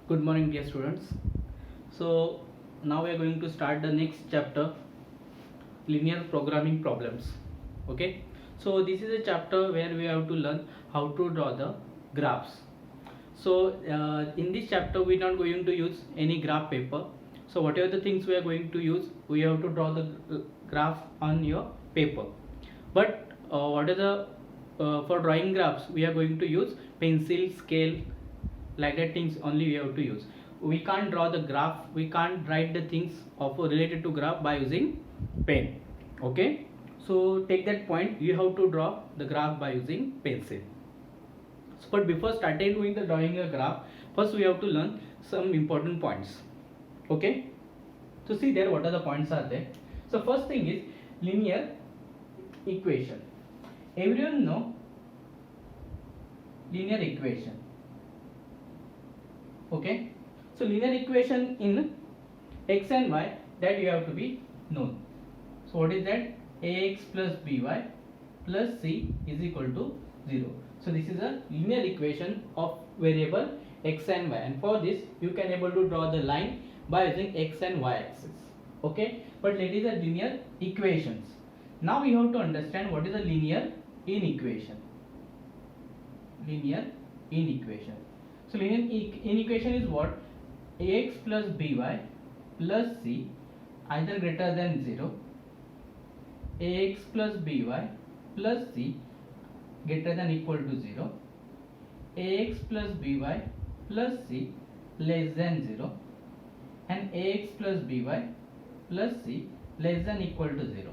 Good morning, dear students. So now we are going to start the next chapter, linear programming problems. Okay, so this is a chapter where we have to learn how to draw the graphs. So in this chapter we are not going to use any graph paper. So whatever the things we are going to use, we have to draw the graph on your paper. But what are the for drawing graphs we are going to use pencil, scale, like that things only we have to use. We can't draw the graph, we can't write the things of related to graph by using pen. Okay, so take that point, you have to draw the graph by using pencil. So, but before starting doing the drawing a graph, first we have to learn some important points. Okay, so see there what are the points are there. So first thing is linear equation. Everyone know linear equation. Okay, so linear equation in x and y, that you have to be known. So what is that? Ax plus by plus c is equal to 0. So this is a linear equation of variable x and y, and for this you can able to draw the line by using x and y axis. Okay, but it is a linear equations. Now we have to understand what is a linear inequation. Linear inequation. So linear inequation is what? Ax plus by plus c either greater than 0, ax plus by plus c greater than equal to 0, ax plus by plus c less than 0, and ax plus by plus c less than equal to 0.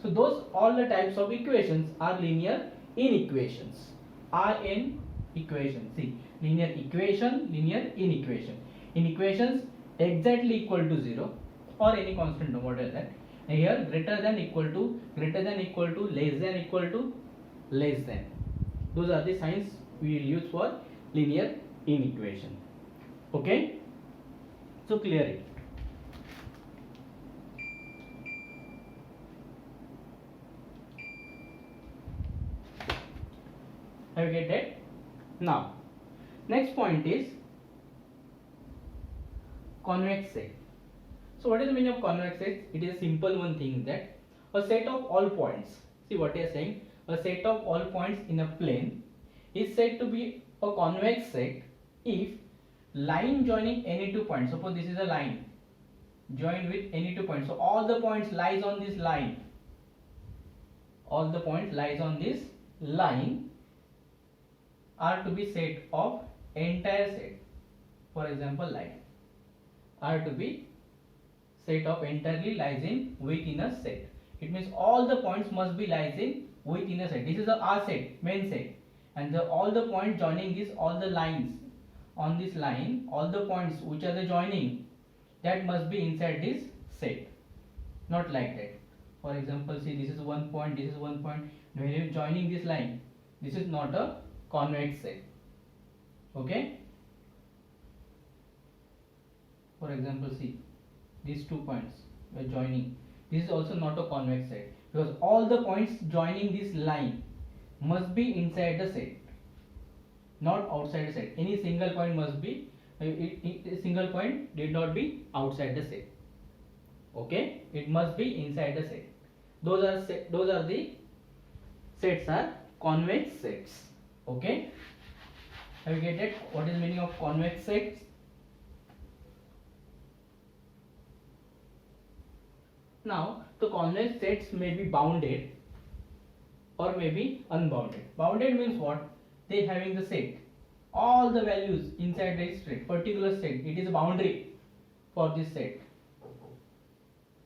So those all the types of equations are linear inequations. RN equation. See, linear equation, linear inequation. In equations exactly equal to 0 or any constant no matter that. Here greater than equal to, less than equal to, less than. Those are the signs we will use for linear inequation. Okay, so clear it. Have you get that? Now next point is convex set. So what is the meaning of convex set? It is a simple one thing, that a set of all points, see what I am saying, a set of all points in a plane is said to be a convex set if line joining any two points, suppose this is a line joined with any 2 points, so all the points lies on this line, all the points lies on this line are to be set of entire set. For example, line are to be set of entirely lies in within a set. It means all the points must be lies in within a set. This is a R set, main set, and all the points joining this, all the lines on this line, all the points which are the joining, that must be inside this set, not like that. For example, see this is one point, this is one point, when you joining this line, this is not a convex set. Okay, for example, see these 2 points we are joining, this is also not a convex set, because all the points joining this line must be inside the set, not outside the set. Any single point must be a single point did not be outside the set. Okay, it must be inside the set. Those are the sets are convex sets. Okay, have you get it? What is the meaning of convex sets? Now the convex sets may be bounded or may be unbounded. Bounded means what? They having the set, all the values inside this set, particular set, it is a boundary for this set,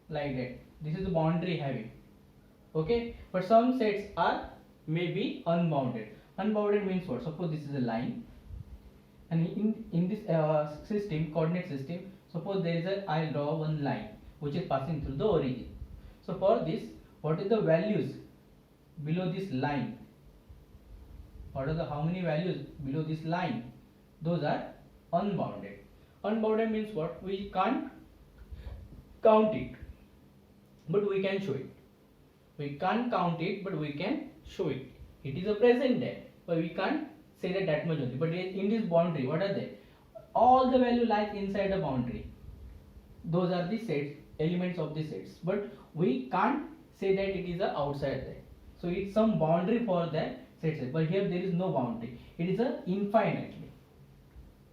like that. This is the boundary having. Okay, but some sets are may be unbounded. Unbounded means what? Suppose this is a line, and in this system, coordinate system, suppose there is a, I draw one line which is passing through the origin. So for this, what is the values below this line? What are the how many values below this line? Those are unbounded. Unbounded means what? We can't count it, but we can show it. We can't count it, but we can show it. It is a present there, but we can't say that much only. But in this boundary, what are they? all the value lies inside the boundary. Those are the sets, elements of the sets, but we can't say that it is a outside there. So it's some boundary for the set, but here there is no boundary. It is a infinitely.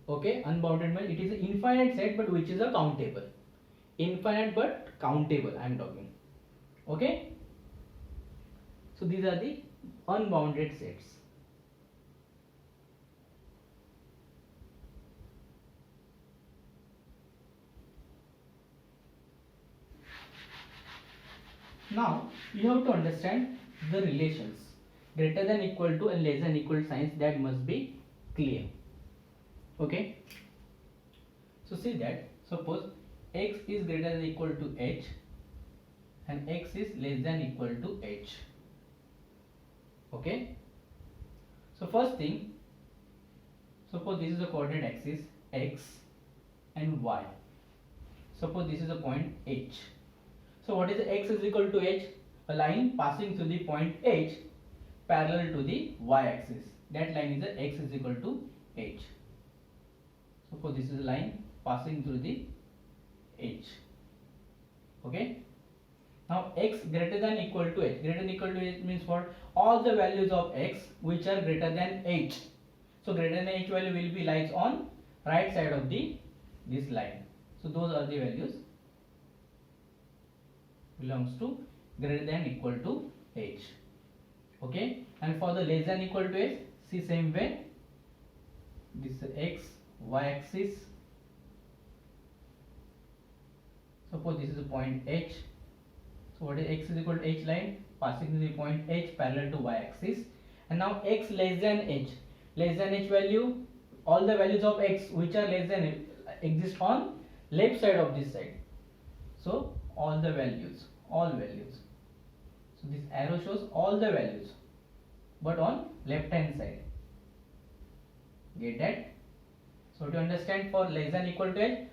Okay, unbounded means it is an infinite set, but which is a countable. Infinite but countable, I am talking. Okay. So these are the unbounded sets. Now you have to understand the relations greater than equal to and less than equal signs that must be clear. Okay. So see that suppose x is greater than equal to h and x is less than equal to h. Okay. So first thing, suppose this is the coordinate axis x and y. Suppose this is a point h. So what is x is equal to h? A line passing through the point h parallel to the y axis. That line is a x is equal to h. Suppose this is a line passing through the h. Okay. Now x greater than equal to h. Greater than equal to h means what? All the values of x which are greater than h. So greater than h value will be lies on right side of this line. So those are the values belongs to greater than equal to h. Okay, and for the less than equal to h, see same way, this is x y axis. Suppose this is a point h. So what is x is equal to h line passing through the point h parallel to y axis, and now x less than h. Less than h value, all the values of x which are less than exist on left side of this side. So all the values, all values. So this arrow shows all the values, but on left hand side. Get that? So to understand, for less than equal to h,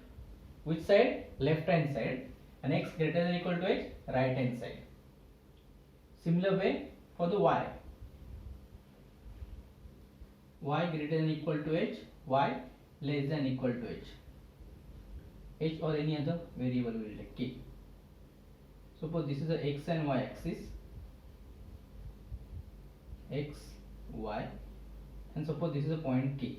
which side? Left hand side, and x greater than equal to h, right hand side. Similar way for the y. Y greater than equal to h, y less than equal to h. H or any other variable we will take k. Suppose this is the x and y axis, x, y, and suppose this is a point k.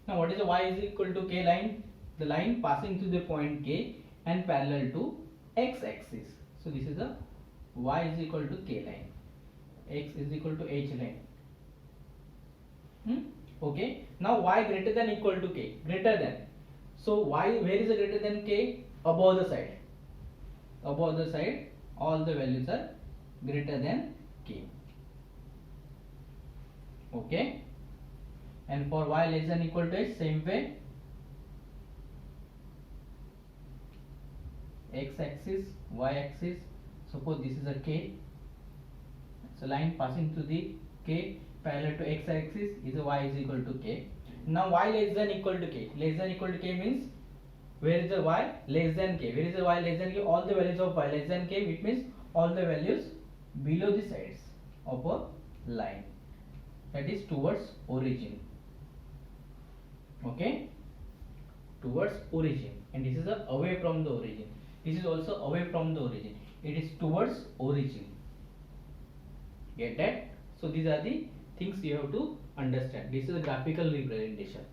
Now what is the y is equal to k line? The line passing through the point k and parallel to x axis. So this is a y is equal to k line, x is equal to h line. Okay. Now y greater than equal to k, greater than. So y, where is the greater than k? Above the side. Above the side, all the values are greater than k. Okay. And for y less than equal to h, same way. X axis, y axis. Suppose this is a k. So line passing through the k parallel to x axis is a y is equal to k. Now y less than equal to k. Less than equal to k means where is the y? Less than k. Where is the y less than k? All the values of y less than k, which means all the values below the sides of a line, that is towards origin. Okay, towards origin, and this is a away from the origin. This is also away from the origin. It is towards origin. Get that? So these are the things you have to understand. This is a graphical representation.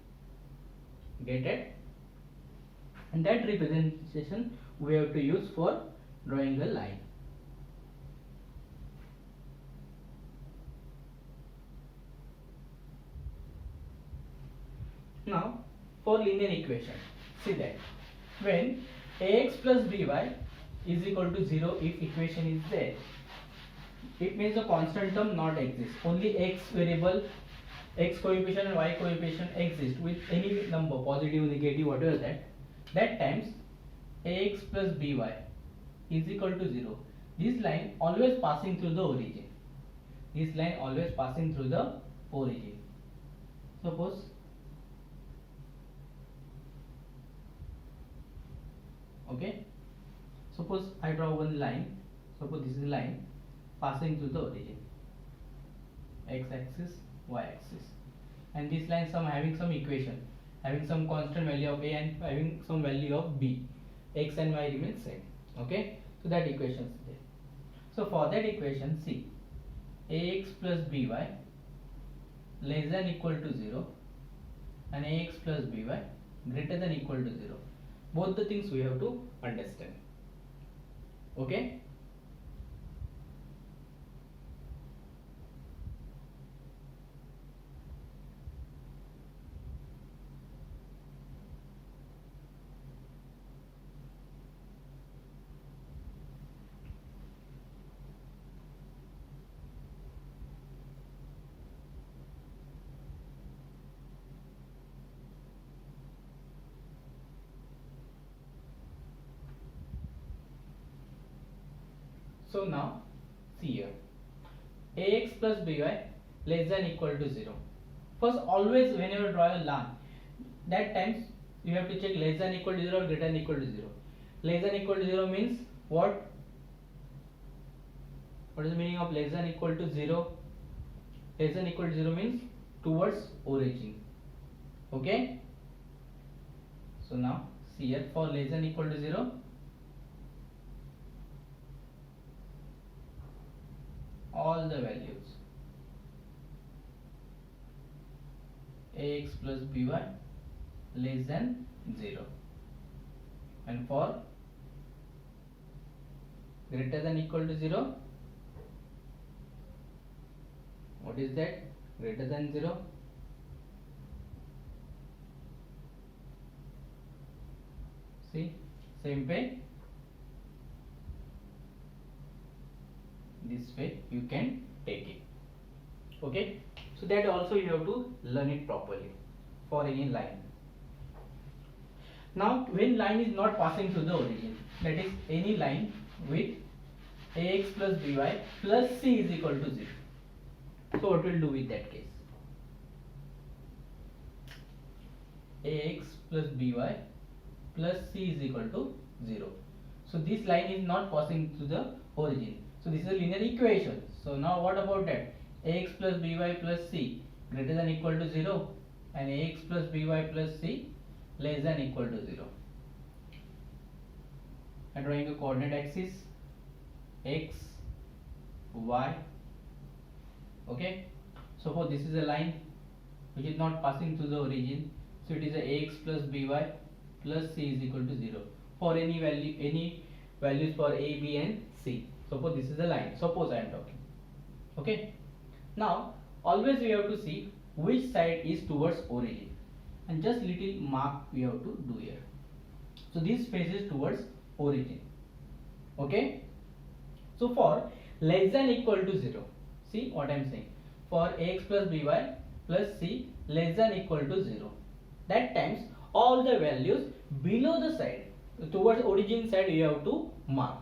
Get it? And that representation we have to use for drawing a line. Now for linear equation, see that when ax plus by is equal to 0, if equation is there, it means the constant term not exists. Only x variable, x coefficient and y coefficient exist with any number, positive, negative, whatever that times ax plus by is equal to 0. This line always passing through the origin. This line always passing through the origin. Suppose okay, suppose I draw one line. Suppose this is a line passing through the origin, x axis, y axis, and this line having some equation. having some constant value of a and having some value of b, x and y remain same. Okay, so that equation is there. So for that equation, see, ax plus by less than equal to 0 and ax plus by greater than equal to 0. Both the things we have to understand. Okay. So now see here, ax plus by less than equal to 0. First, always whenever you draw a line, that times you have to check less than equal to 0 or greater than equal to 0. Less than equal to 0 means what? What is the meaning of less than equal to 0? Less than equal to 0 means towards origin. Okay. So now see here, for less than equal to 0, all the values ax plus by less than 0, and for greater than equal to 0, what is that? Greater than 0, see, same way, this way you can take it. Okay, so that also you have to learn it properly for any line. Now when line is not passing through the origin, that is any line with ax plus by plus c is equal to 0. So what will do with that case? Ax plus by plus c is equal to 0. So this line is not passing through the origin. So this is a linear equation. So now what about that? Ax plus by plus c greater than equal to 0 and ax plus by plus c less than equal to 0. And drawing a coordinate axis x, y. Okay. So for this is a line which is not passing through the origin. So it is a ax plus by plus c is equal to 0 for any value, any values for a, b and c. Suppose this is a line. Suppose I am talking. Okay. Now always we have to see which side is towards origin, and just little mark we have to do here. So this faces towards origin. Okay. So for less than equal to 0, see what I am saying, for ax plus by plus c less than equal to 0, that times all the values below the side towards origin side you have to mark,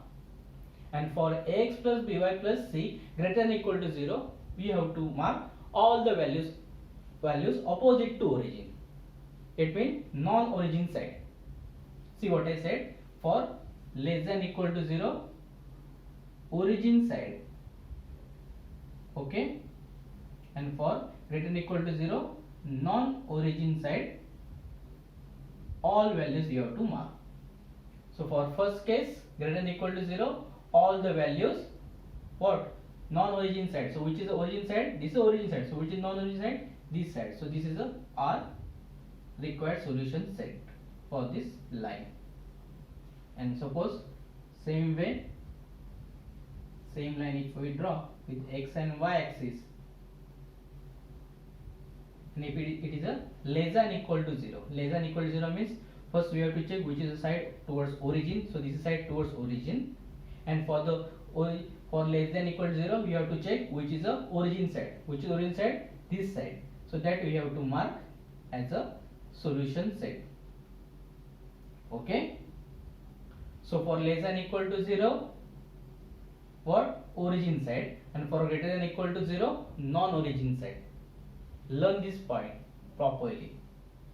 and for ax plus by plus c greater than equal to 0 we have to mark all the values opposite to origin. It means non-origin side. See what I said, for less than equal to 0 origin side, okay, and for greater than equal to 0 non-origin side, all values you have to mark. So for first case greater than equal to 0, all the values what? Non-origin side. So which is the origin side? This is the origin side. So which is non-origin side? This side. So this is a our required solution set for this line. And suppose same way, same line if we draw with x and y axis, and if it is a less than equal to 0, less than equal to 0 means first we have to check which is the side towards origin. So this is side towards origin, and for the for less than equal to 0 we have to check which is the origin side. Which is origin side? This side. So that we have to mark as a solution set. Okay. So for less than equal to 0, what? Origin side, and for greater than equal to 0, non-origin side. Learn this point properly.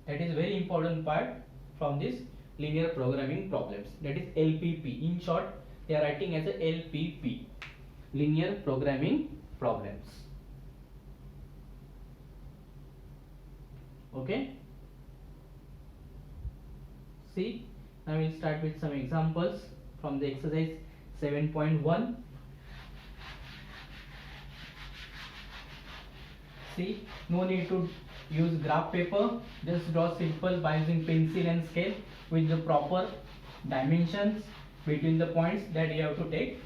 That is very important part from this linear programming problems. That is LPP. In short, they are writing as a LPP, linear programming problems. Okay. See, now we'll start with some examples from the exercise 7.1. See, no need to use graph paper, just draw simple by using pencil and scale with the proper dimensions between the points that you have to take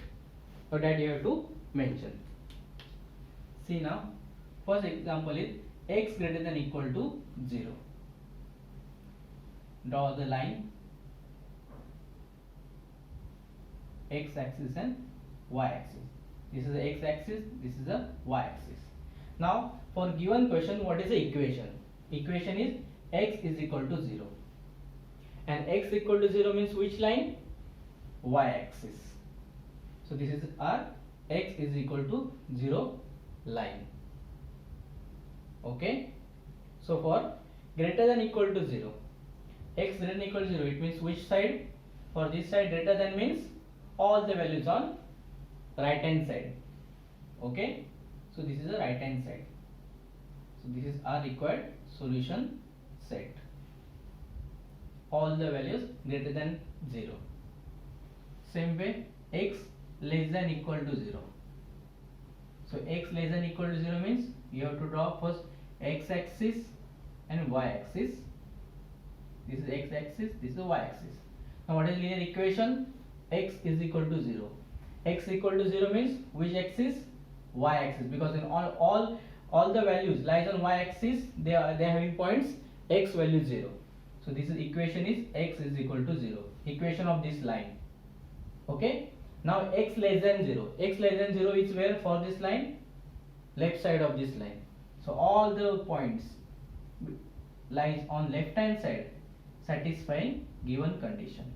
or that you have to mention. See now, first example is x greater than equal to 0. Draw the line x axis and y axis. This is the x axis, this is the y axis. Now for given question, what is the equation? Equation is x is equal to 0, and x equal to 0 means which line? Y axis. So this is our x is equal to 0 line. Okay, so for greater than equal to 0, x greater than equal to 0, it means which side? For this side, greater than means all the values on right hand side. Okay, so this is the right hand side. So this is our required solution set. All the values greater than 0. Same way, x less than equal to 0. So x less than equal to 0 means you have to draw first x axis and y axis. This is x axis, this is y axis. Now what is linear equation? X is equal to 0. X equal to 0 means which axis? Y axis, because in all the values lies on y axis, they are having points x value 0. So this is equation is x is equal to 0. Equation of this line. Okay. Now x less than 0. X less than 0 is where for this line? Left side of this line. So all the points lies on left hand side satisfying given condition.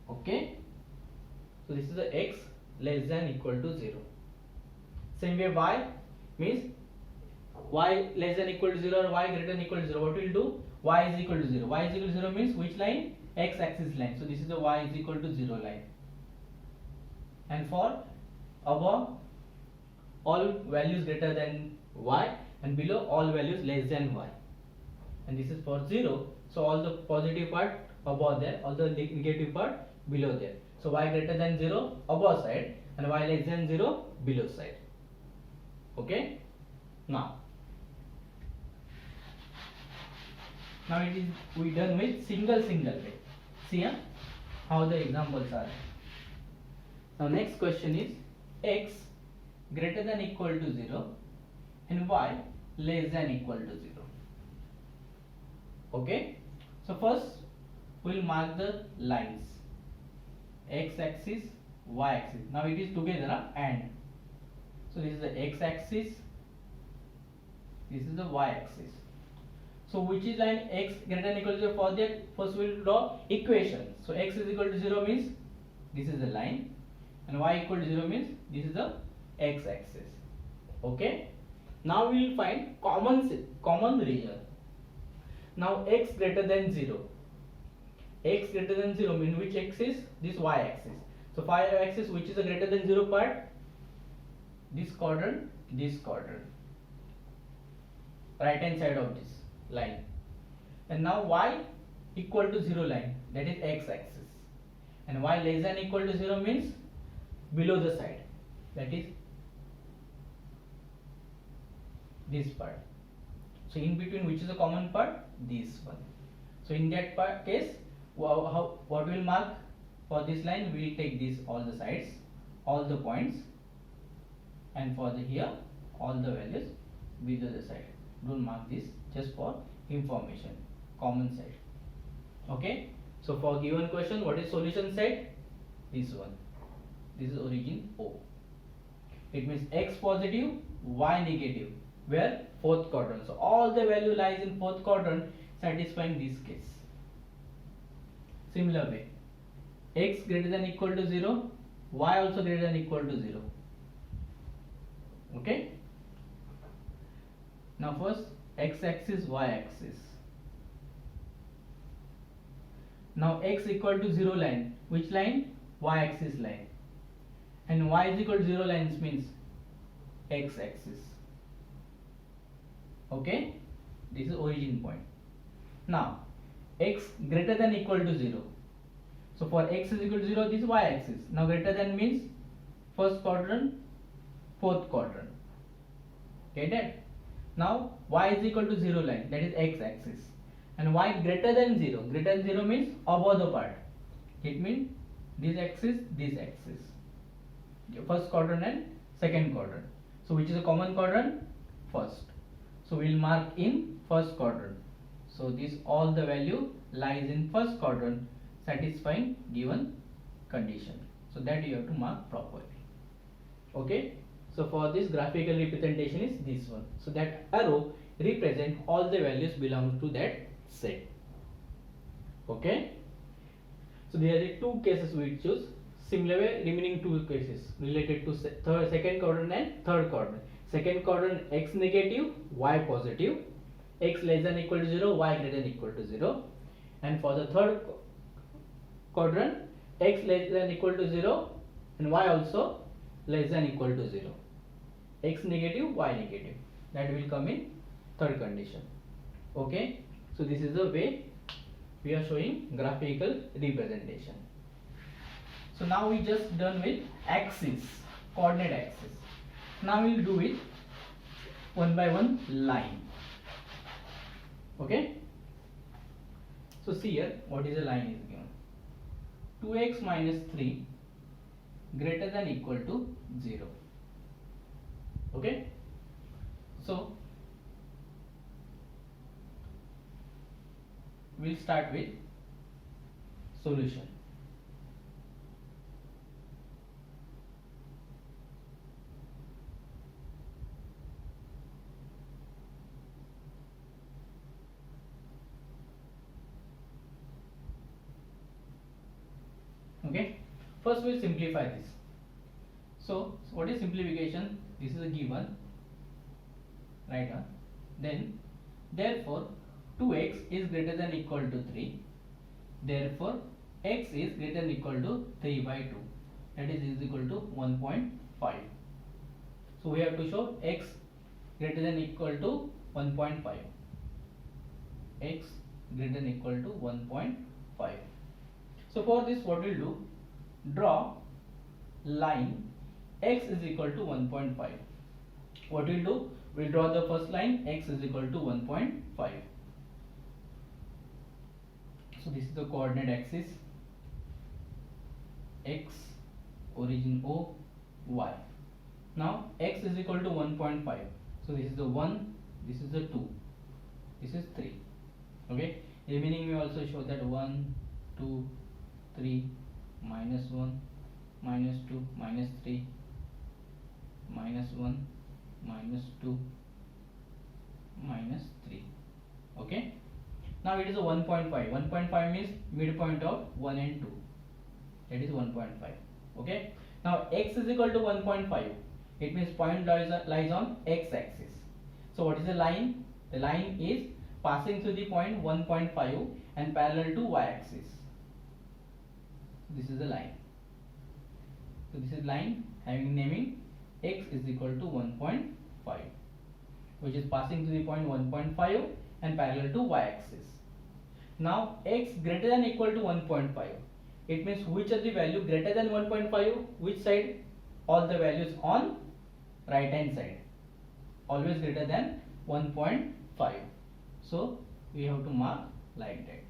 Okay. So this is the x less than equal to 0. Same way y means y less than equal to 0 or y greater than equal to 0. What will do? Y is equal to 0. Y is equal to 0 means which line? X axis line. So this is the y is equal to 0 line. And for above all values greater than y and below all values less than y. And this is for 0. So all the positive part above there, all the negative part below there. So y greater than 0 above side and y less than 0 below side. Okay. Now it is we done with single way. See how the examples are. Now next question is x greater than equal to 0 and y less than equal to 0. Okay. So first we will mark the lines x axis, y axis. Now it is together and. So this is the x axis, this is the y axis. So which is line x greater than equal to 0? For that first we will draw equation. So x is equal to 0 means this is the line, and y equal to 0 means this is the x axis. Okay. Now we will find common region. Now x greater than 0. X greater than 0 means which axis? This y axis. So y axis, which is the greater than 0 part? This quadrant, right hand side of this line. And now y equal to 0 line, that is x axis, and y less than equal to 0 means below the side, that is this part. So in between, which is the common part? This one. So in that case, what will mark for this line? We will take this all the sides, all the points, and for the here all the values below the side. Don't mark this, just for information, common side. Okay. So for given question, what is solution set? This one. This is origin O. It means x positive, y negative. Where? Fourth quadrant. So all the value lies in fourth quadrant, satisfying this case. Similar way, x greater than equal to 0, y also greater than equal to 0. Okay. Now first x axis, y axis. Now x equal to 0 line, which line? Y axis line. And y is equal to 0 lines means x axis. Okay, this is origin point. Now x greater than equal to 0. So for x is equal to 0, this is y axis. Now greater than means first quadrant, fourth quadrant. Get that? Now y is equal to 0 line, that is x axis, and y greater than 0. Greater than 0 means above the part. It means this axis, first quadrant and second quadrant. So which is a common quadrant? First. So we will mark in first quadrant. So this all the value lies in first quadrant, satisfying given condition. So that you have to mark properly. Okay. So for this graphical representation is this one. So that arrow represent all the values belong to that set. Okay. So there are two cases we choose. Similar way, remaining two cases related to second quadrant and third quadrant. Second quadrant x negative, y positive, x less than equal to 0, y greater than equal to 0. And for the third quadrant, x less than equal to 0 and y also less than equal to 0. X negative, y negative. That will come in third condition. Okay. So this is the way we are showing graphical representation. So now we just done with axis, coordinate axis. Now we will do it one by one line. Okay. So see here what is the line is given. 2x minus 3 greater than equal to 0. Okay. So we'll start with solution. Okay, first we'll simplify this. So what is simplification? This is a given, right? Then therefore 2x is greater than equal to 3. Therefore x is greater than equal to 3 by 2. That is equal to 1.5. So we have to show x greater than equal to 1.5. X greater than equal to 1.5. So for this what we'll do, draw line x is equal to 1.5. What we'll do, we'll draw the first line x is equal to 1.5. So this is the coordinate axis, x, origin O, y. Now x is equal to 1.5. So this is the 1, this is the 2, this is 3. Okay, remaining we also show that 1, 2, 3, minus 1, minus 2, minus 3, minus 1, minus 2, minus 3. Okay. Now it is a 1.5. 1.5 means midpoint of 1 and 2. That is 1.5. Okay. Now x is equal to 1.5. It means point lies on x axis. So what is the line? The line is passing through the point 1.5 and parallel to y axis. This is the line. So this is line having naming x is equal to 1.5, which is passing through the point 1.5 and parallel to y axis. Now x greater than equal to 1.5. It means which of the value greater than 1.5? Which side? All the values on right hand side. Always greater than 1.5. So we have to mark like that.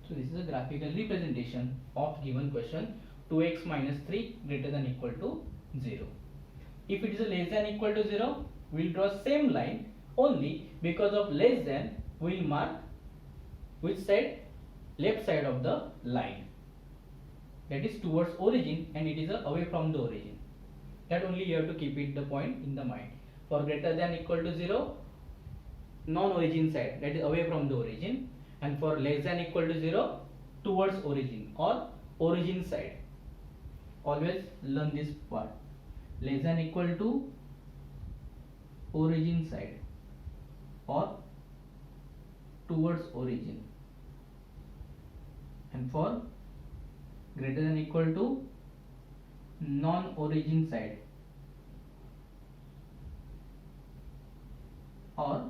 So this is a graphical representation of given question 2x minus 3 greater than equal to 0. If it is a less than equal to 0, we will draw same line, only because of less than we will mark which side? Left side of the line. That is towards origin and it is away from the origin. That only you have to keep it the point in the mind. For greater than equal to 0, non-origin side, that is away from the origin, and for less than equal to 0, towards origin or origin side. Always learn this part. Less than equal to origin side or towards origin, and for greater than equal to non-origin side or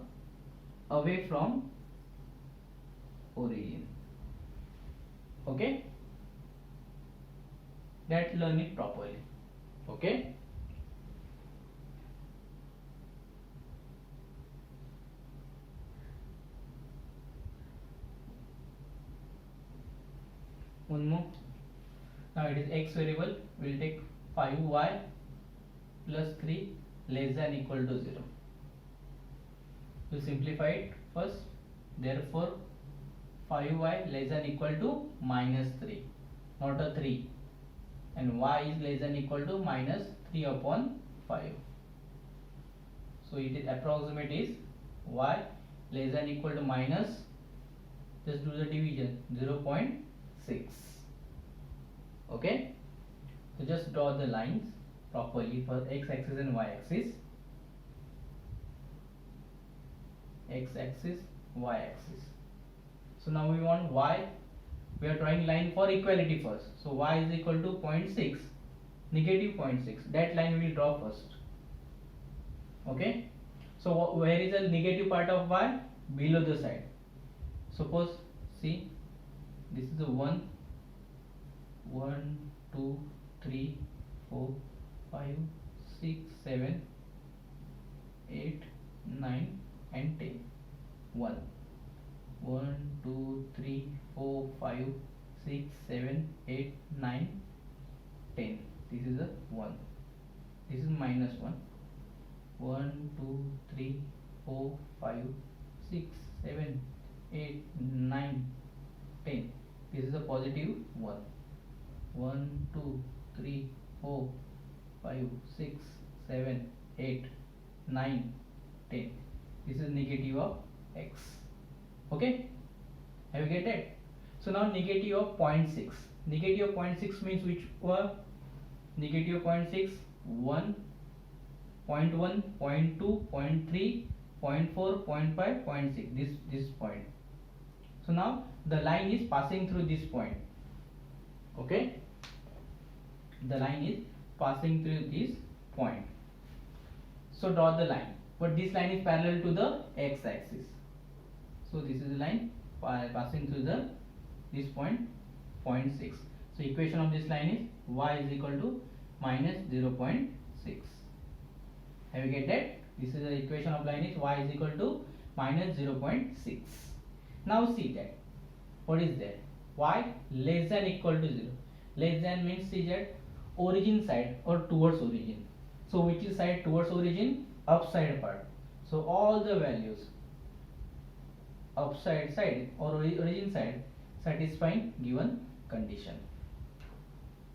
away from origin. Okay, that learn it properly. Okay, one more. Now it is x variable, we'll take 5y plus 3 less than equal to 0. To simplify it first, therefore 5y less than equal to minus 3, not a 3, and y is less than equal to minus 3 upon 5. So it is approximate is y less than equal to minus, just do the division, 0.6. Okay, so just draw the lines properly for x axis and y axis, x axis, y axis. So now we want y, we are drawing line for equality first. So y is equal to 0.6, negative 0.6, that line we will draw first. Okay, so where is the negative part of y? Below the side. Suppose, see, this is the 1, 2, 3, 4, 5, 6, 7, 8, 9 and 10. 1, 2, 3, 4, 5, 6, 7, 8, 9, 10. This is a 1. This is minus 1. 1, 2, 3, 4, 5, 6, 7, 8, 9, 10. This is a positive 1. 1, 2, 3, 4, 5, 6, 7, 8, 9, 10. This is negative of x. Okay, have you get it? So now negative of 0.6. Negative of 0.6 means which were negative 0.6, 1, 0.1, 0.2, 0.3, 0.4, 0.5, 0.6. This point. So now the line is passing through this point. Okay, the line is passing through this point. So draw the line, but this line is parallel to the x axis. So this is the line passing through the this point, 0.6. So equation of this line is y is equal to minus 0.6. Have you get that? This is the equation of line is y is equal to minus 0.6. Now see that, what is that? Y less than equal to 0. Less than means see that origin side or towards origin. So which is side towards origin? Upside part. So all the values upside side or origin side satisfying given condition.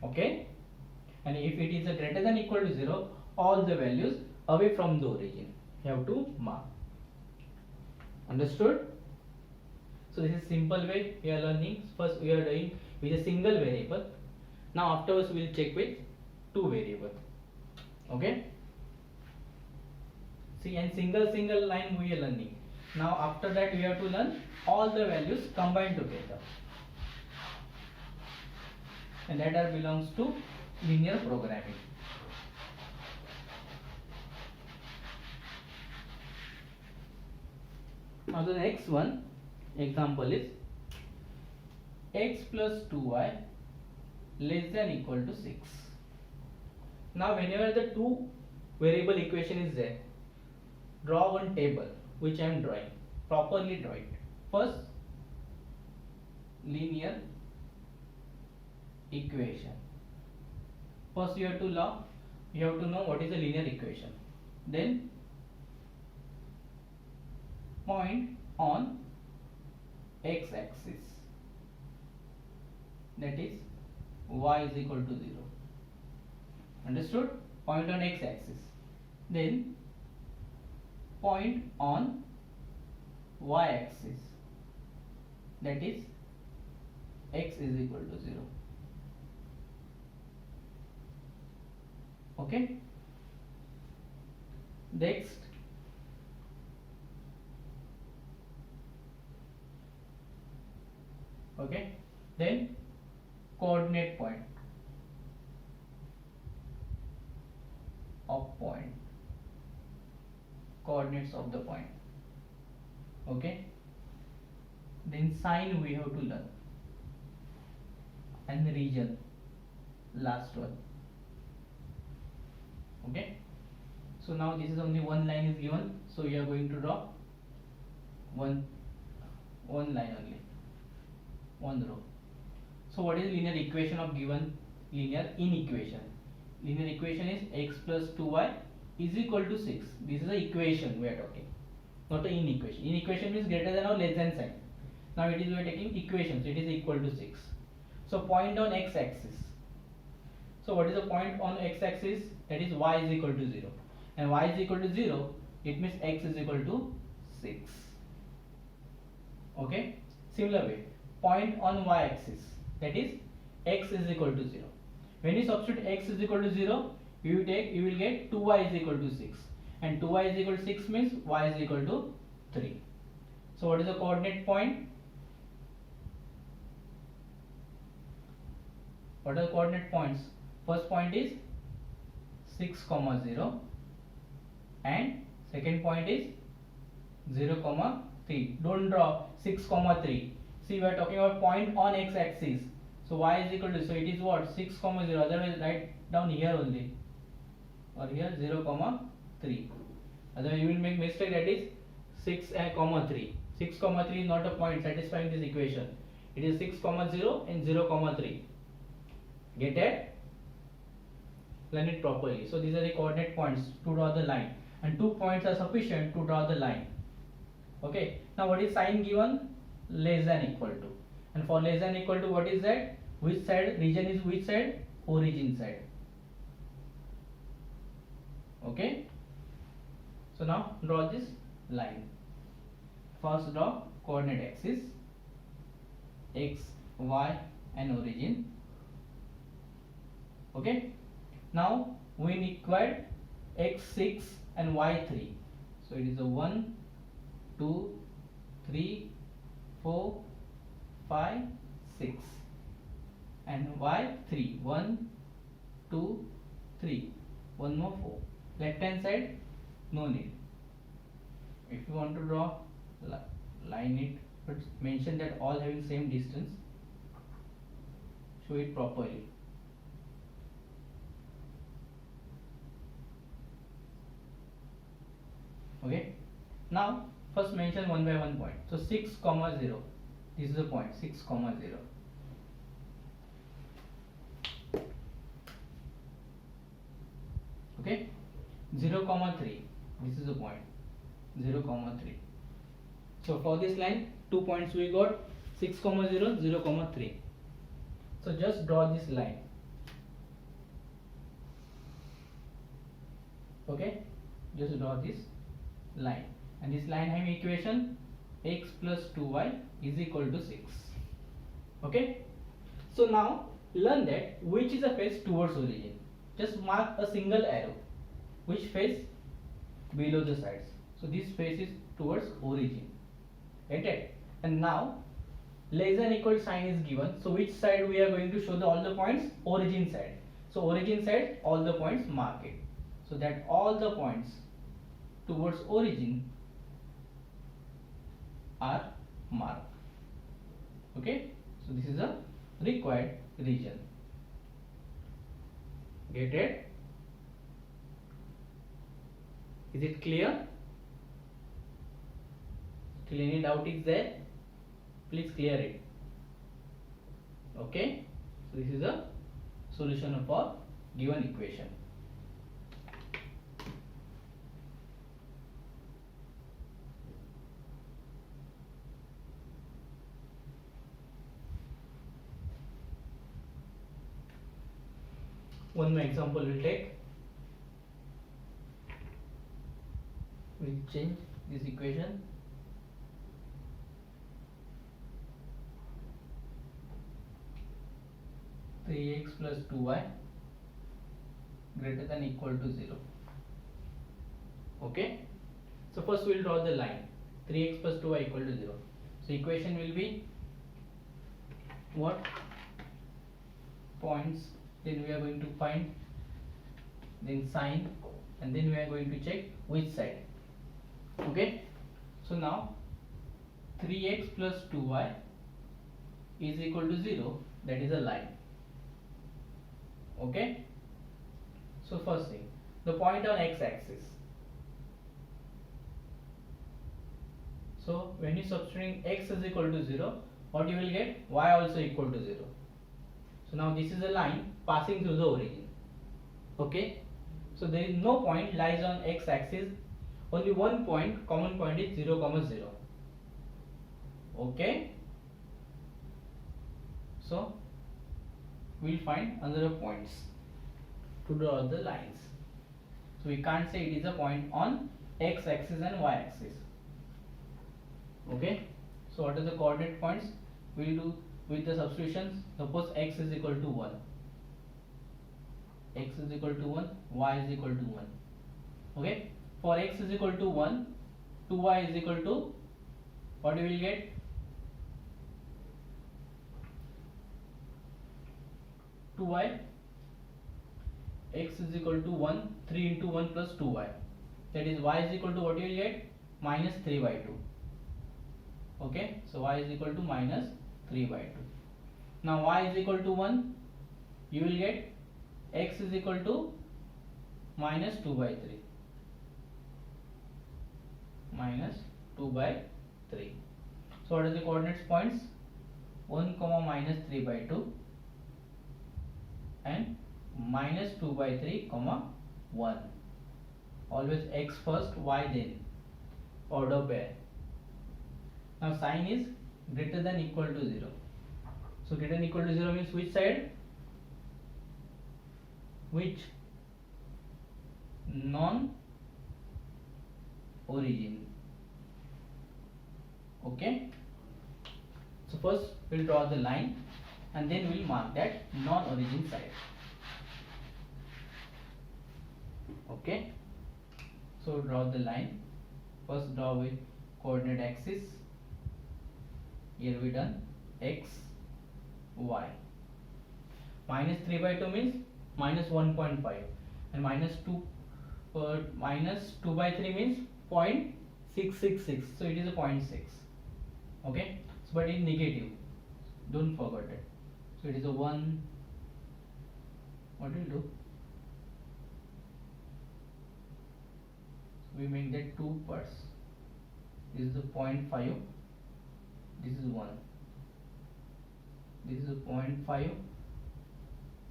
Okay, and if it is a greater than equal to 0, all the values away from the origin you have to mark. Understood? So this is simple way we are learning. First we are doing with a single variable. Now afterwards we will check with two variable. Okay, see, and single line we are learning. Now after that we have to learn all the values combined together, and that are belongs to linear programming. Now the next one example is x plus 2y less than equal to 6. Now whenever the two variable equation is there, draw one table, which I am drawing. Properly draw it. First, linear equation. First you have to know what is a linear equation. Then point on x axis, that is y is equal to 0. Understood? Point on x axis. Then point on y axis, that is x is equal to 0. Okay, next okay, then coordinate point of point, coordinates of the point. Okay, then sign we have to learn, and the region, last one. Okay, so now this is only one line is given, so we are going to draw one line only, one row. So what is linear equation of given linear inequation? Linear equation is x plus 2y is equal to 6. This is the equation we are talking, not an inequation. Inequation means greater than or less than sign. Now it is we are taking equation, so it is equal to 6. So point on x axis. So what is the point on x axis? That is y is equal to 0. And y is equal to 0, it means x is equal to 6. Okay. Similar way, point on y axis, that is x is equal to 0. When you substitute x is equal to 0, you will get 2y is equal to 6, and 2y is equal to 6 means y is equal to 3. So what is the coordinate point? What are the coordinate points? First point is 6, 0, and second point is 0, 3. Don't draw 6, 3. See, we are talking about point on x axis. So y is equal to, so it is what, 6, 0. Otherwise write down here only, or here 0, 3. Otherwise you will make mistake, that is 6, 3. 6, 3 is not a point satisfying this equation. It is 6, 0 and 0, 3. Get it? Learn it properly. So these are the coordinate points to draw the line, and 2 points are sufficient to draw the line. Okay. Now what is sign given? Less than equal to. And for less than equal to, what is that? Which side? Region is which side? Origin side. Okay. So now draw this line. First draw coordinate axis, x, y, and origin. Okay. Now we required x6 and y3. So it is a 1, 2, 3, 4, 5, 6, and y3, 1, 2, 3, one more 4. Left hand side, no need. If you want to draw line it, but mention that all having same distance. Show it properly. Okay. Now first mention one by one point. So 6, 0. This is the point, 6, 0. Okay. 0, 3. This is the point, 0, 3. So for this line, 2 points we got, 6, 0, 0, 3. So just draw this line. Okay. Just draw this line, and this line having equation x plus 2y is equal to 6. Okay. So now learn that which is a face towards origin. Just mark a single arrow. Which face? Below the sides. So this face is towards origin. Okay. And now less than equal sign is given. So which side we are going to show all the points? Origin side. So origin side, all the points mark it. So that all the points towards origin are marked. Okay. So this is a required region. Get it? Is it clear? Till any doubt is there, please clear it. Okay. So this is a solution of our given equation. One more example we'll take. We'll change this equation. Three x plus 2y greater than equal to 0. Okay. So first we'll draw the line. 3x plus 2y equal to 0. So equation will be what? Points. Then we are going to find, then sign, and then we are going to check which side. Okay. So now 3x plus 2y is equal to 0, that is a line. Okay, so first thing, the point on x-axis. So when you substituting x is equal to 0, what you will get? Y also equal to 0. So now this is a line passing through the origin. Okay, so there is no point lies on x-axis, only one point, common point is 0, 0. Okay, so we will find another points to draw the lines. So we can't say it is a point on x-axis and y-axis. Okay, so what are the coordinate points? We will do with the substitutions. Suppose x is equal to 1, x is equal to 1, y is equal to 1. Okay, for x is equal to 1, 2y is equal to, what you will get? 2y, x is equal to 1, 3 into 1 plus 2y, that is y is equal to, what you will get? Minus 3 by 2. Okay, so y is equal to minus 3 by 2. Now y is equal to 1, you will get x is equal to minus 2 by 3, minus 2 by 3. So what are the coordinates points? 1 comma minus 3 by 2 and minus 2 by 3 comma 1. Always x first, y then, order pair. Now sign is greater than equal to 0. So greater than equal to 0 means which side? Which? Non-origin. Okay. So first we'll draw the line and then we'll mark that non-origin side. Okay. So draw the line. First draw with coordinate axis. Here we done x, y. Minus 3 by 2 means minus 1.5 and minus 2 by 3 means 0.666. So it is a 0.6. Okay. So but it is negative. Don't forget it. So it is a 1. What will do? We make that 2 parts. This is the 0.5. This is 1. This is a 0.5,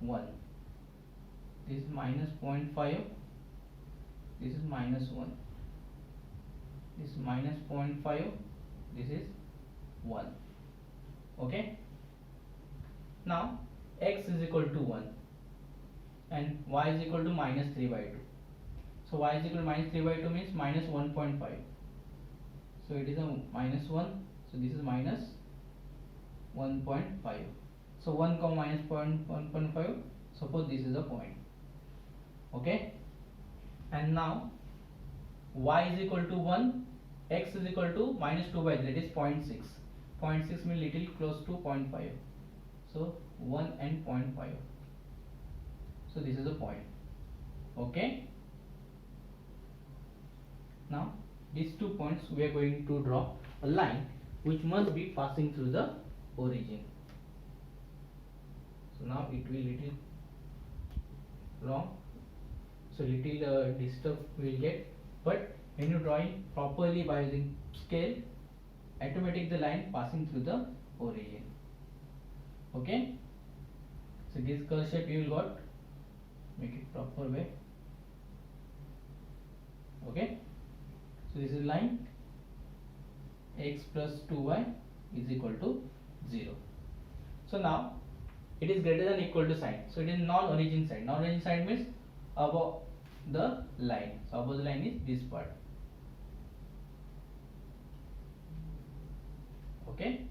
1. This is minus 0.5. This is minus 1. This is minus 0.5. This is 1. Okay. Now x is equal to 1 and y is equal to minus 3 by 2. So y is equal to minus 3 by 2 means minus 1.5. So it is a minus 1. So this is minus 1.5. So 1 comma minus 1.5. Suppose this is a point. Okay. And now y is equal to 1. X is equal to minus 2 by 3. That is 0.6. 0.6 means little close to 0.5. So 1 and 0.5. So this is a point. Okay. Now these 2 points we are going to draw a line which must be passing through the origin. So now it will little wrong. So little disturb we will get, but when you drawing properly by using scale, automatic the line passing through the origin. Okay. So this curve shape you will got, make it proper way. Okay. So this is line x plus 2y is equal to 0. So now it is greater than equal to sign. So it is non-origin side. Non-origin side means above the line. So above the line is this part. Okay.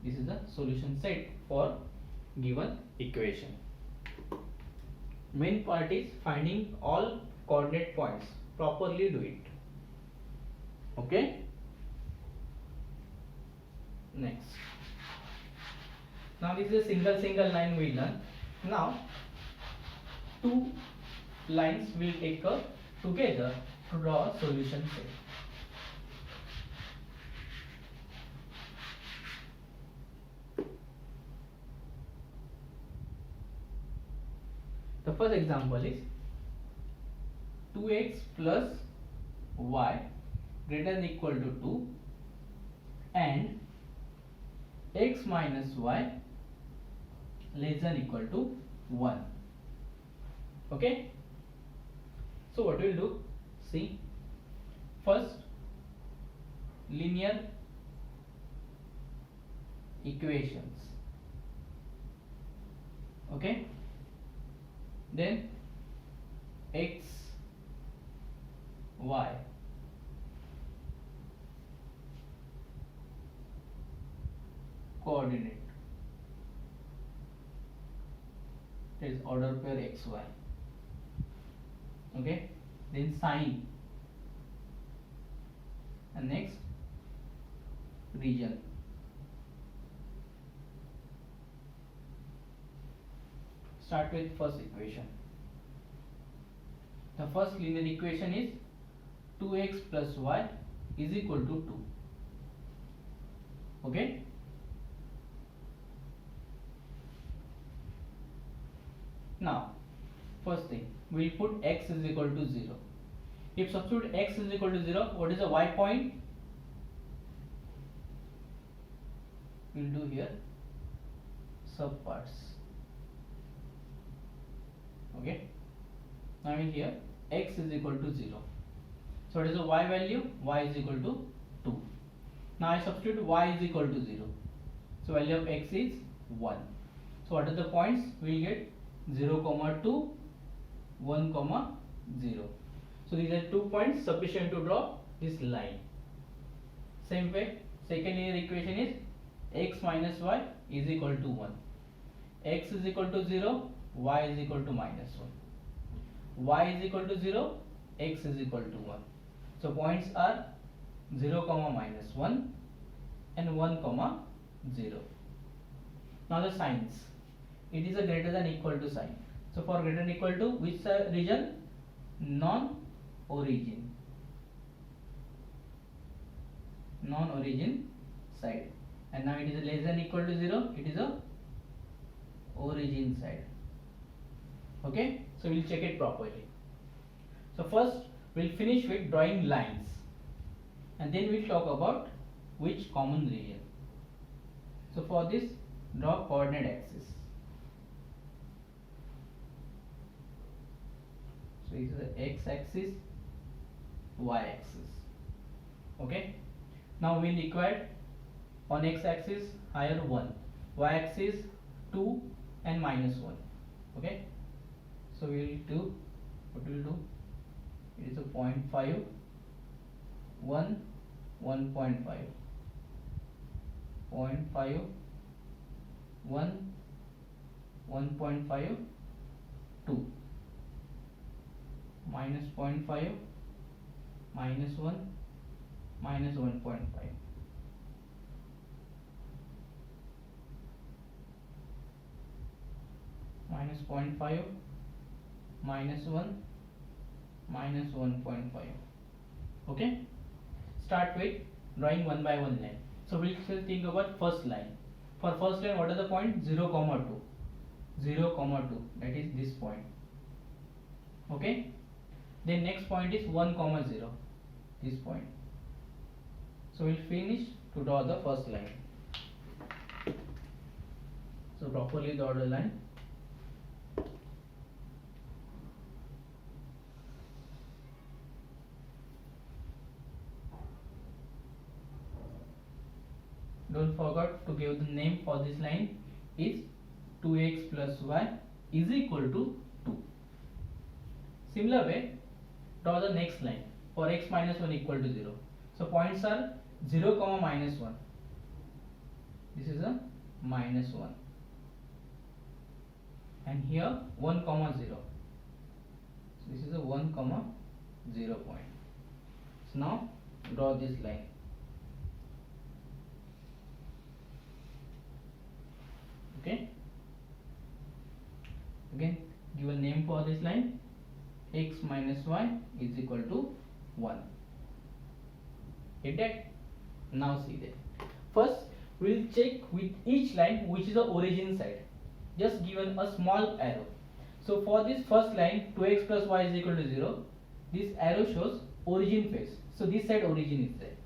This is the solution set for given equation. Main part is finding all coordinate points. Properly do it. Okay. Next. Now this is a single line we learn. Now two lines will take together to draw a solution set. The first example is 2x plus y greater than equal to 2 and x minus y less than equal to 1. Okay, so what we'll do, see, first linear equations, okay, then x y coordinate, that is order pair xy, okay, then sign, and next region. Start with first equation. The first linear equation is 2x plus y is equal to 2. Okay, now first thing, we will put x is equal to 0. If substitute x is equal to 0, what is the y point? We will do here subparts. Okay, now in here x is equal to 0. So what is the y value? Y is equal to 2. Now I substitute y is equal to 0. So value of x is 1. So what are the points? We will get 0, 2, 1, 0. So these are 2 points sufficient to draw this line. Same way, second linear equation is x minus y is equal to 1. X is equal to 0, y is equal to minus 1. Y is equal to 0, x is equal to 1. So points are 0, minus 1 and 1, 0. Now the signs. It is a greater than equal to sign. So for greater than equal to, which region? Non-origin. Non-origin side. And now it is less than equal to 0. It is a origin side. Okay, so we'll check it properly. So first we'll finish with drawing lines, and then we'll talk about which common region. So for this, draw coordinate axis. So this is the x axis, y axis. Okay, now we require on x axis higher 1, y axis 2 and minus 1. Okay, so we will do, what we will do, it is a 0.5, 1, 1.5, 0.5, 1, 1.5, 2, minus 0.5, minus 1, minus 1.5. Minus 0.5, minus 1, minus 1.5. Okay, start with drawing one by one line. So we'll still think about first line. For first line, what are the points? 0, 2, 0, 2, that is this point. Okay, then next point is 1, 0, this point. So we'll finish to draw the first line. So properly draw the line. Don't forget to give the name for this line is 2x plus y is equal to 2. Similar way, draw the next line for x minus 1 equal to 0. So points are 0, minus 1. This is a minus 1. And here 1, 0. So this is a 1, 0 point. So now draw this line. Okay, again give a name for this line, x minus y is equal to 1. Get that? Now see that. First we will check with each line which is the origin side. Just given a small arrow. So for this first line 2x plus y is equal to 0, this arrow shows origin face. So this side origin is there.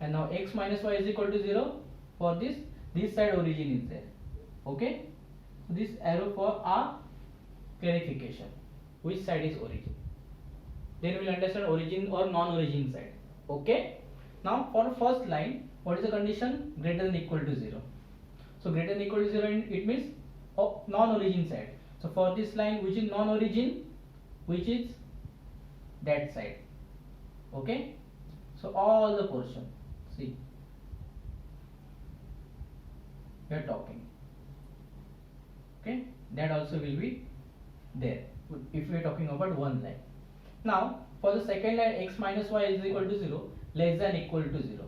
And now x minus y is equal to 0, for this side origin is there. Okay, so this arrow for our clarification which side is origin, then we will understand origin or non-origin side. Okay, now for first line, what is the condition? Greater than equal to 0. So greater than equal to 0, it means non-origin side. So for this line which is non-origin, which is that side. Okay, so all the portion, see, we are talking. Okay, that also will be there if we are talking about one line. Now for the second line, x minus y is equal to 0, less than equal to 0,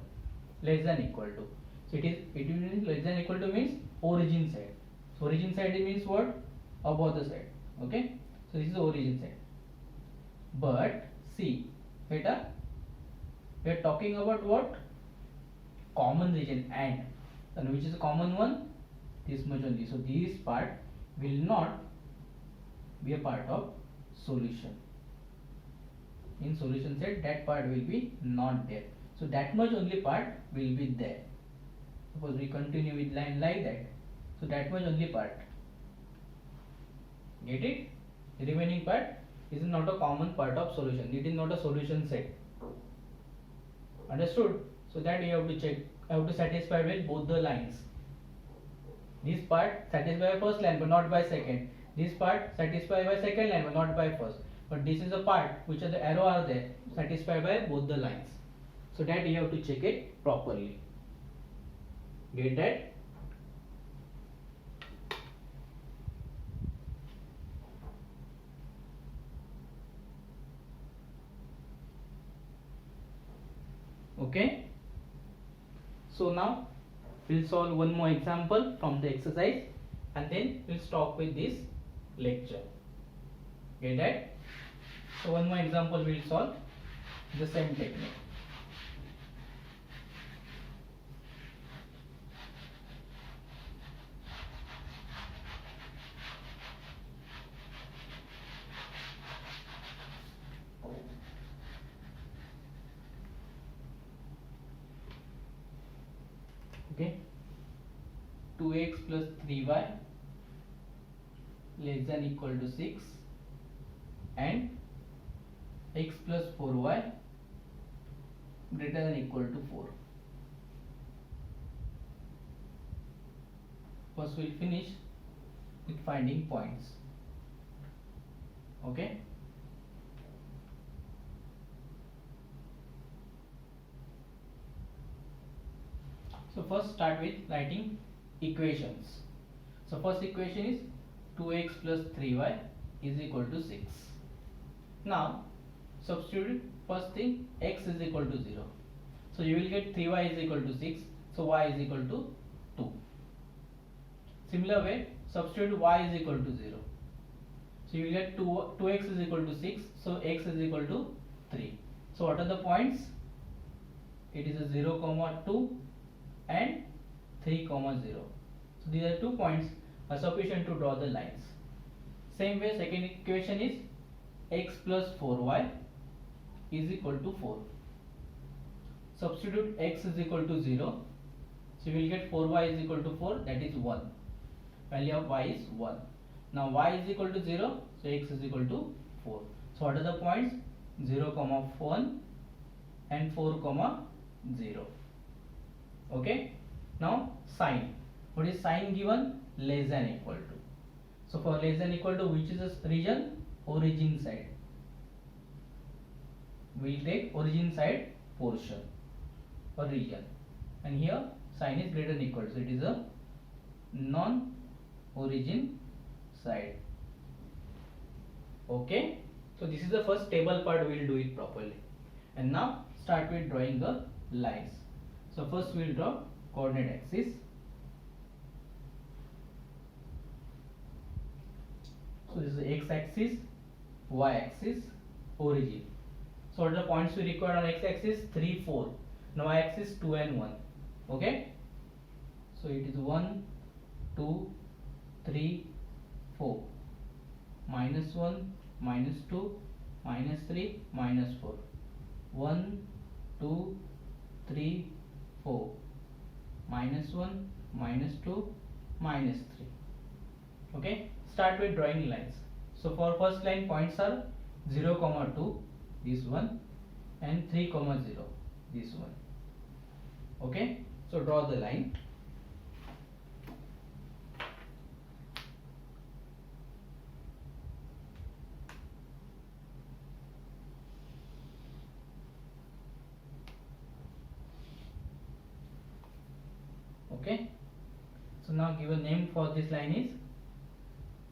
less than equal to. So it means less than equal to means origin side. So origin side means what? Above the side. Okay, so this is the origin side. But see, beta, we are talking about what? Common region, and which is a common one? This much only. So this part will not be a part of solution. In solution set, that part will be not there. So that much only part will be there. Suppose we continue with line like that. So that much only part. Get it? The remaining part is not a common part of solution. It is not a solution set. Understood? So that you have to check. I have to satisfy with both the lines. This part satisfy by first line but not by second. This part satisfy by second line but not by first. But this is a part which are the arrow are there satisfied by both the lines. So that you have to check it properly. Get that? Okay. So now we'll solve one more example from the exercise and then we'll stop with this lecture. Get that? So one more example we'll solve the same technique. Okay, 2x plus 3y less than equal to 6 and x plus 4y greater than equal to 4. First we'll finish with finding points. Okay, so first start with writing equations. So first equation is 2x plus 3y is equal to 6. Now substitute first thing, x is equal to 0. So you will get 3y is equal to 6. So y is equal to 2. Similar way, substitute y is equal to 0. So you will get 2x is equal to 6. So x is equal to 3. So what are the points? It is a 0, 2 and 3, 0. So these are 2 points are sufficient to draw the lines. Same way, second equation is x plus 4y is equal to 4. Substitute x is equal to 0. So you will get 4y is equal to 4, that is 1. Value of y is 1. Now y is equal to 0, so x is equal to 4. So what are the points? 0, 1 and 4, 0. Okay. Now sign. What is sign given? Less than equal to. So for less than equal to, which is the region? Origin side. We will take origin side portion or region, and here sign is greater than equal to, so it is a non-origin side. Okay, so this is the first table part, we will do it properly. And now start with drawing the lines. So first we will draw coordinate axis. So this is the x axis, y axis, origin. So what are the points we require on x axis? 3, 4. Now y axis 2 and 1. Okay. So it is 1, 2, 3, 4. -1, -2, -3, -4. 1, 2, 3, 4. -1, -2, -3. Okay, start with drawing lines. So for first line, points are 0, 2, this one, and 3, 0, this one. Okay, so draw the line. Okay, so now give a name for this line is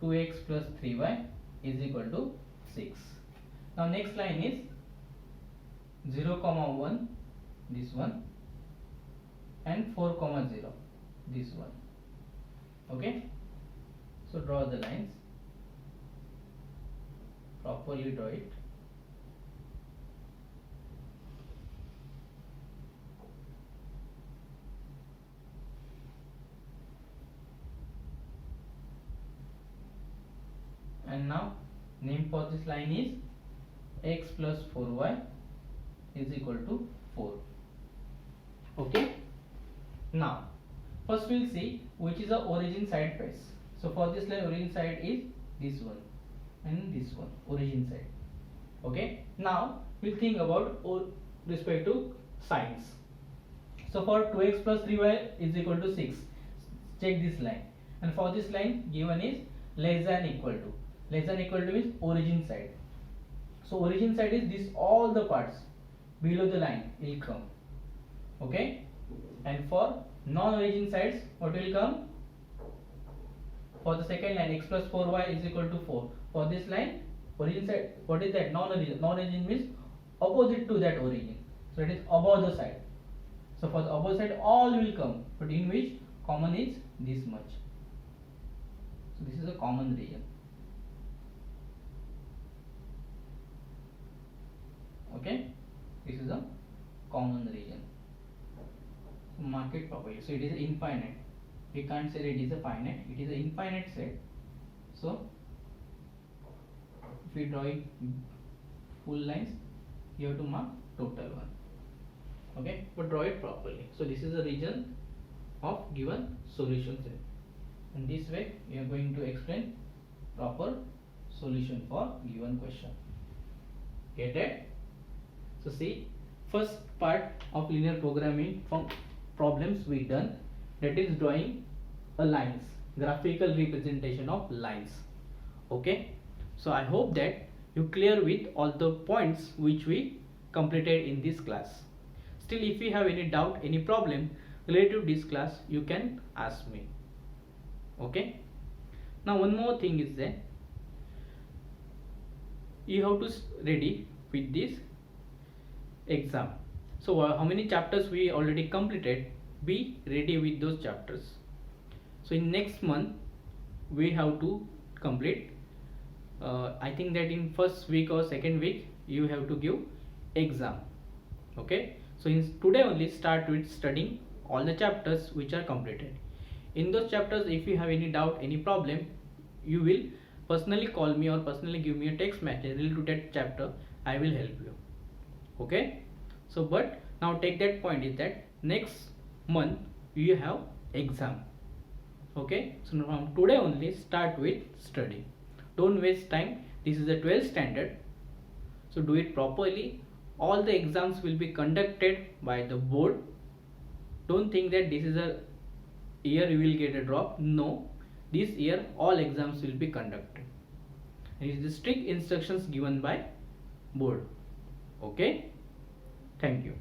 2x plus 3y is equal to 6. Now next line is 0, 1, this one, and 4, 0, this one. Okay, so draw the lines, properly draw it. And now name for this line is x plus 4y is equal to 4. Okay, now first we'll see which is the origin side face. So for this line, origin side is this one and this one, origin side. Okay, now we'll think about respect to signs. So for 2x plus 3y is equal to 6, check this line, and for this line given is less than equal to. Less than equal to means origin side. So origin side is this, all the parts below the line will come. Okay, and for non-origin sides, what will come? For the second line, x plus 4y is equal to 4. For this line, origin side, what is that? Non-origin. Non-origin means opposite to that origin. So it is above the side. So for the above side, all will come, but in which common is this much. So this is a common region. Okay, this is a common region. So mark it properly. So it is infinite. We can't say it is a finite. It is an infinite set. So if we draw it full lines, you have to mark total one. Okay, but draw it properly. So this is a region of given solution set. And this way we are going to explain proper solution for given question. Get it? So see, first part of linear programming from problems we done, that is drawing a lines, graphical representation of lines. Okay, so I hope that you clear with all the points which we completed in this class. Still, if you have any doubt, any problem related to this class, you can ask me. Okay, now one more thing is that you have to ready with this exam. So how many chapters we already completed, be ready with those chapters. So in next month we have to complete, I think that in first week or second week you have to give exam. Okay, so in today only start with studying all the chapters which are completed. In those chapters, if you have any doubt, any problem, you will personally call me or personally give me a text message related to that chapter. I will help you. Okay, so but now take that point is that next month you have exam. Okay, so from today only start with study. Don't waste time. This is the 12th standard, so do it properly. All the exams will be conducted by the board. Don't think that this is a year you will get a drop. No, this year all exams will be conducted. It is the strict instructions given by board. Okay, thank you.